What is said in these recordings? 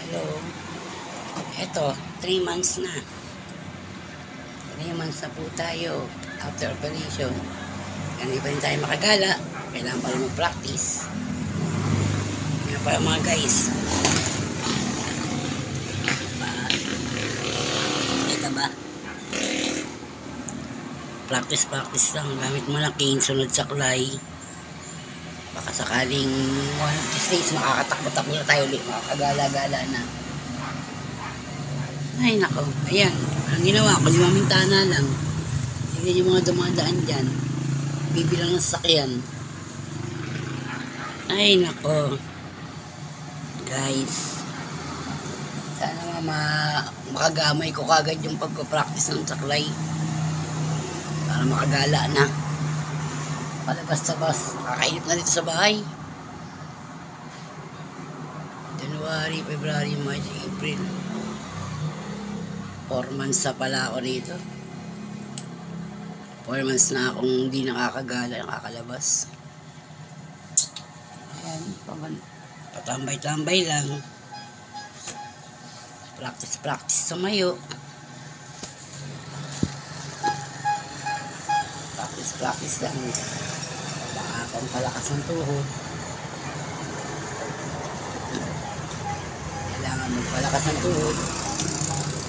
Hello. Eto, 3 months na. 3 months na po tayo after operation. Hindi pa rin tayo makagala. Kailangan pa rin mag-practice. Kaya pala mga guys. Kita ba? Practice lang. Gamit mo lang cane, sunod saklay. Baka sakaling one of these days makakatakbo-takbo na tayo ulit. Makakagala-gala na. Ay nako, ayan. Ang ginawa ko, 5 mintana lang. Tignan yung mga dumadaan dyan. Bibilang ng sasakyan. Ay nako. Guys. Sana makagamay ko kagad yung pagpapractice ng saklay. Para makagala na. Palabas-labas. Nakakainip na dito sa bahay. January, February, March, April. 4 months na pala ako dito. 4 months na akong hindi nakakagala, nakakalabas. Ayan, patambay-tambay lang. Practice tumayo. Practice lang. Baka akong palakas ng tuhod. Kailangan magpalakas ng tuhod.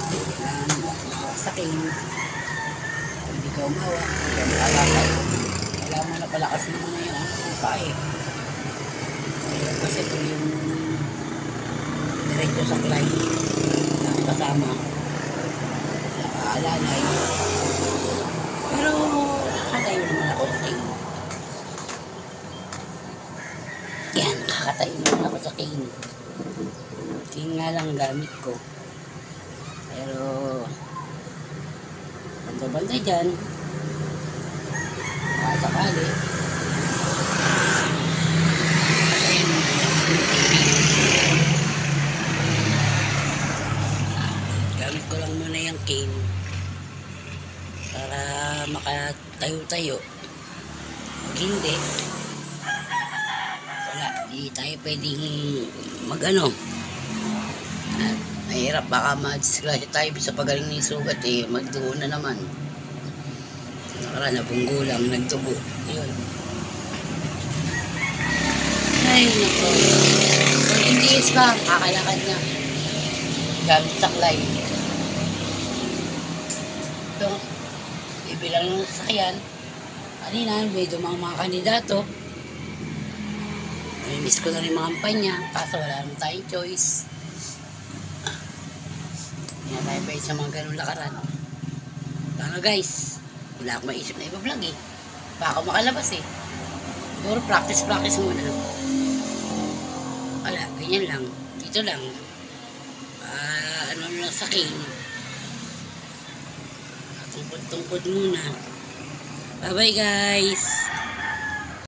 Kailangan makakasakin. Kung hindi ka umawa, hindi ka makalakay. Kailangan mo na palakasin mo na yung pae. Kasi kung yung diretso saklay kasama nakaalalay. Pero nakatayo naman ako sa cane. Yan, nakatayo naman ako sa cane. Cane nga lang gamit ko. Pero banda-banda dyan, sakali. Gamit ko lang muna yung cane para makatayo-tayo. Pag hindi, wala, di tayo pwedeng mag-ano. At mahirap, baka ma-disgrasya tayo sa pagaling ng sugat magdugo na naman. Nakaraan, nabunggo lang, nagdugo. Yun. Ay, naku. 14 days pa, kakalakad na. Gamit saklay. Ito, ibilang ng sasakyan. Kanina, may dumang mga kandidato. Miss ko na rin mga kampanya, kaso wala naman tayong choice. Hindi na tayo pwede sa mga ganun lakaran. Paano guys? Wala akong maisip na iba-vlog Baka ako makalabas Siguro practice muna. Wala, ganyan lang. Dito lang. Ano lang sa cane. Tungkod muna. Bye bye guys!